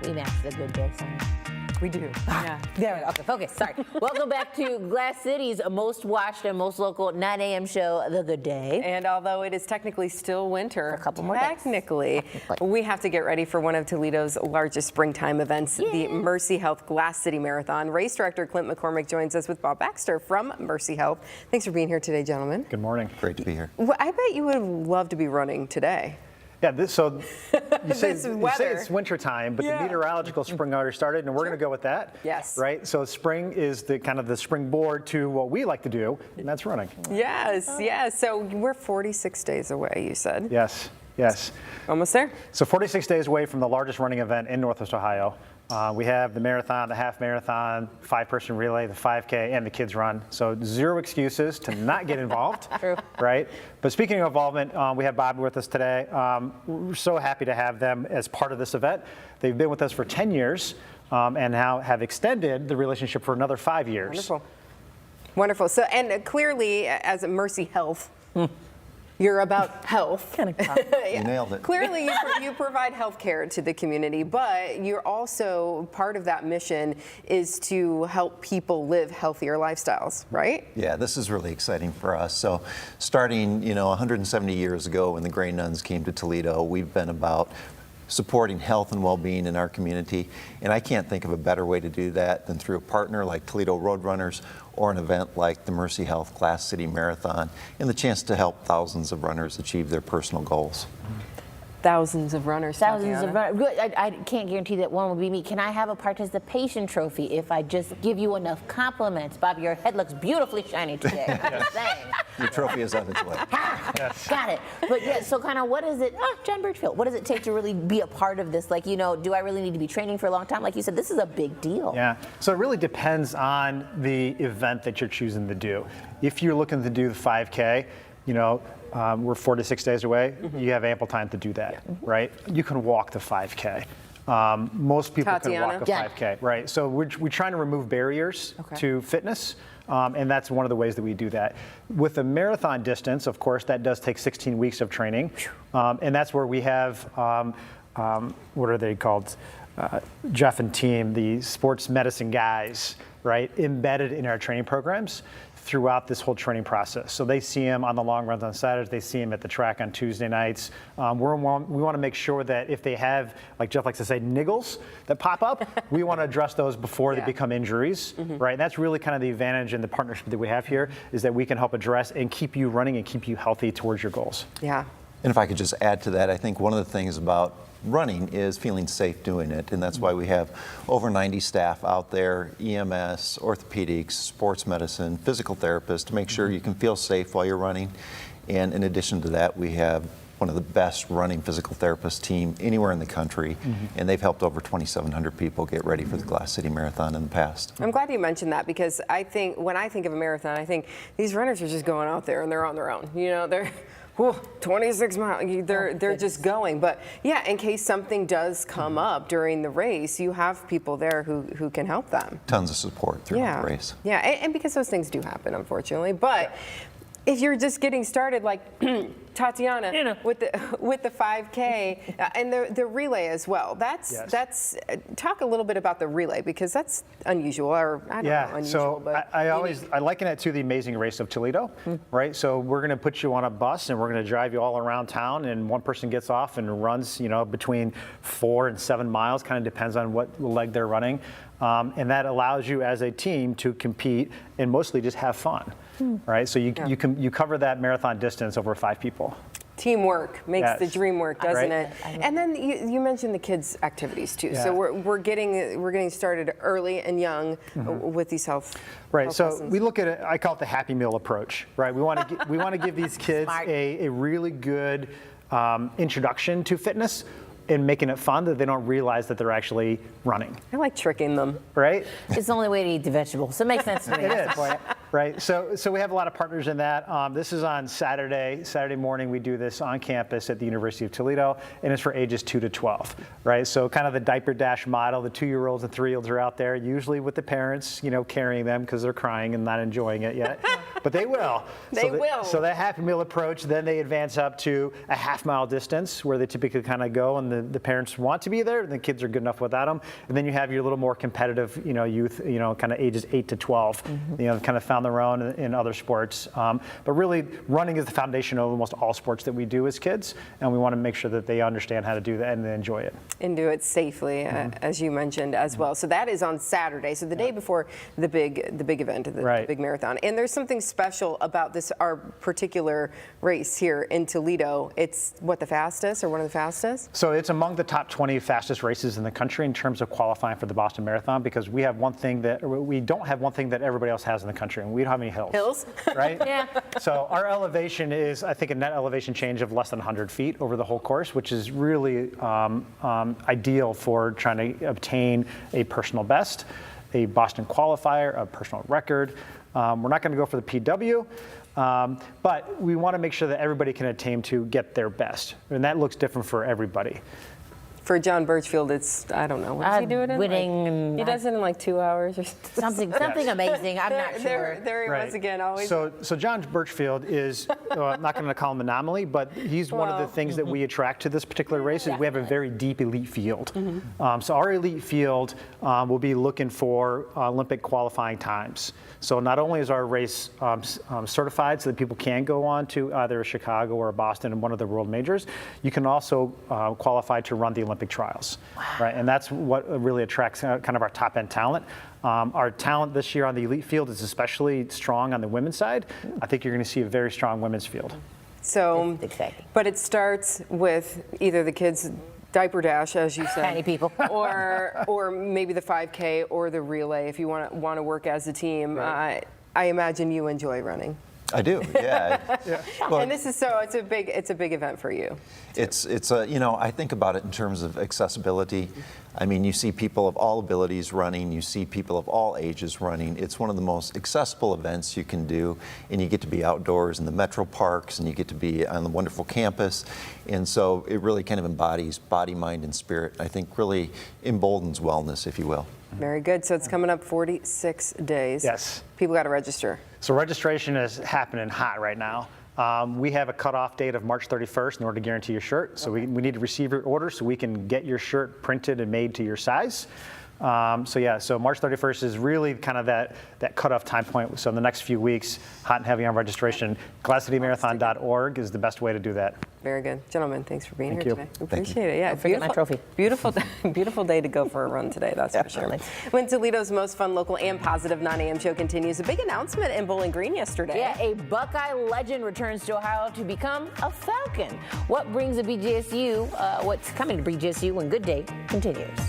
We match the good day song. We do. Yeah. There we go. Okay, focus. Sorry. Welcome back to Glass City's most watched and most local 9 a.m. show, The Good Day. And although it is technically still winter, For a couple more technically, we have to get ready for one of Toledo's largest springtime events, the Mercy Health Glass City Marathon. Race director Clint McCormick joins us with Bob Baxter from Mercy Health. Thanks for being here today, gentlemen. Good morning. Great to be here. Well, I bet you would love to be running today. Yeah, you say weather. it's wintertime, but the meteorological spring already started, and we're going to go with that. Yes. Right? So spring is the kind of the springboard to what we like to do, and that's running. Yes, yes. So we're 46 days away, you said. Yes, yes. Almost there. So 46 days away from the largest running event in Northwest Ohio. We have the marathon, the half marathon, 5-person relay, the 5K, and the kids run. So 0 excuses to not get involved. True. Right? But speaking of involvement, we have Bobby with us today. We're so happy to have them as part of this event. They've been with us for 10 years and now have extended the relationship for another 5 years. Wonderful. Wonderful. So, and clearly, as a Mercy Health, you're about health. Kind of You nailed it. Clearly, you provide health care to the community, but you're also part of that mission is to help people live healthier lifestyles, right? Yeah, this is really exciting for us. So starting, 170 years ago when the Grey Nuns came to Toledo, we've been about supporting health and well-being in our community. And I can't think of a better way to do that than through a partner like Toledo Roadrunners or an event like the Mercy Health Glass City Marathon and the chance to help thousands of runners achieve their personal goals. Thousands of runners. Thousands of Tatiana. runners. I can't guarantee that one will be me. Can I have a participation trophy if I just give you enough compliments? Bob, your head looks beautifully shiny today. I'm just saying. Your trophy is on its way. Got it. But yeah, so kind of what is it, John Birchfield, what does it take to really be a part of this? Like, do I really need to be training for a long time? Like you said, this is a big deal. Yeah, so it really depends on the event that you're choosing to do. If you're looking to do the 5K, we're 4 to 6 days away. You have ample time to do that, right? You can walk the 5K. Most people Tatiana? can walk the 5K, right? So we're trying to remove barriers to fitness, and that's one of the ways that we do that. With the marathon distance, of course, that does take 16 weeks of training, and that's where we have, what are they called? Jeff and team, the sports medicine guys, right, embedded in our training programs throughout this whole training process. So they see them on the long runs on Saturdays, they see them at the track on Tuesday nights. We want to make sure that if they have, like Jeff likes to say, niggles that pop up, we want to address those before they become injuries, right? And that's really kind of the advantage and the partnership that we have here is that we can help address and keep you running and keep you healthy towards your goals. Yeah. And if I could just add to that, I think one of the things about running is feeling safe doing it, and that's why we have over 90 staff out there, EMS, orthopedics, sports medicine, physical therapists, to make sure you can feel safe while you're running. And in addition to that, we have one of the best running physical therapist team anywhere in the country, and they've helped over 2,700 people get ready for the Glass City Marathon in the past. I'm glad you mentioned that because I think when I think of a marathon, I think these runners are just going out there and they're on their own. They're 26 miles, they're just going. But yeah, in case something does come up during the race, you have people there who can help them. Tons of support throughout the race. Yeah, and because those things do happen, unfortunately. But if you're just getting started, like Tatiana, with the 5K and the relay as well, that's talk a little bit about the relay because that's unusual, or I don't know, unusual. So but I liken it to the Amazing Race of Toledo, right? So we're going to put you on a bus and we're going to drive you all around town, and one person gets off and runs, between 4 and 7 miles, kind of depends on what leg they're running, and that allows you as a team to compete and mostly just have fun. Right, so you cover that marathon distance over 5 people. Teamwork makes the dream work, doesn't it? I And then you mentioned the kids' activities too. So we're getting started early and young with these health. Right. health So lessons. we look at it. I call it the Happy Meal approach. Right. We want to give these kids a really good introduction to fitness and making it fun that they don't realize that they're actually running. I like tricking them. Right. It's the only way to eat the vegetables, so it makes sense to me. It is. right? So we have a lot of partners in that. This is on Saturday morning. We do this on campus at the University of Toledo, and it's for ages 2 to 12, right? So kind of the diaper dash model. The 2-year-olds and 3-year-olds are out there, usually with the parents, carrying them because they're crying and not enjoying it yet, but they will. They will. So that Happy Meal approach, then they advance up to a half-mile distance where they typically kind of go, and the parents want to be there, and the kids are good enough without them. And then you have your little more competitive, youth, kind of ages 8 to 12, kind of found their own in other sports. But really, running is the foundation of almost all sports that we do as kids, and we want to make sure that they understand how to do that and they enjoy it. And do it safely, as you mentioned as well. So that is on Saturday, so the day before the big event, the big marathon. And there's something special about our particular race here in Toledo. It's the fastest or one of the fastest? So it's among the top 20 fastest races in the country in terms of qualifying for the Boston Marathon, because we don't have one thing that everybody else has in the country, and we don't have any hills. Hills? Right? Yeah. So our elevation is, I think, a net elevation change of less than 100 feet over the whole course, which is really ideal for trying to obtain a personal best, a Boston qualifier, a personal record. We're not going to go for the PW. But we want to make sure that everybody can attain to get their best. And that looks different for everybody. For John Birchfield, it's, I don't know, what does he do it in? Winning. He does it in like 2 hours or something amazing. I'm not sure. There he was again, always. So John Birchfield is, I'm not going to call him an anomaly, but he's one of the things that we attract to this particular race is we have a very deep elite field. So our elite field will be looking for Olympic qualifying times. So not only is our race certified so that people can go on to either Chicago or Boston and one of the world majors, you can also qualify to run the Olympic trials, right? And that's what really attracts kind of our top end talent. Our talent this year on the elite field is especially strong on the women's side. I think you're going to see a very strong women's field. So, but it starts with either the kids' diaper dash, as you said, tiny people, or maybe the 5K or the relay if you want to work as a team. Right. I imagine you enjoy running. I do, yeah. Well, and this is it's a big event for you. It's I think about it in terms of accessibility. I mean, you see people of all abilities running, you see people of all ages running. It's one of the most accessible events you can do, and you get to be outdoors in the metro parks, and you get to be on the wonderful campus. And so it really kind of embodies body, mind, and spirit. I think really emboldens wellness, if you will. Very good. So it's coming up 46 days. Yes. People got to register. So registration is happening hot right now. We have a cutoff date of March 31st in order to guarantee your shirt. So we need to receive your order so we can get your shirt printed and made to your size. So March 31st is really kind of that cutoff time point. So in the next few weeks, hot and heavy on registration. GlassCityMarathon.org is the best way to do that. Very good. Gentlemen, thanks for being Thank here you. today. We appreciate it. Yeah, Don't forget my trophy. Beautiful day to go for a run today, that's for sure. When Toledo's most fun, local, and positive 9 a.m. show continues, a big announcement in Bowling Green yesterday. Yeah, a Buckeye legend returns to Ohio to become a Falcon. What brings a BGSU, what's coming to BGSU when Good Day continues.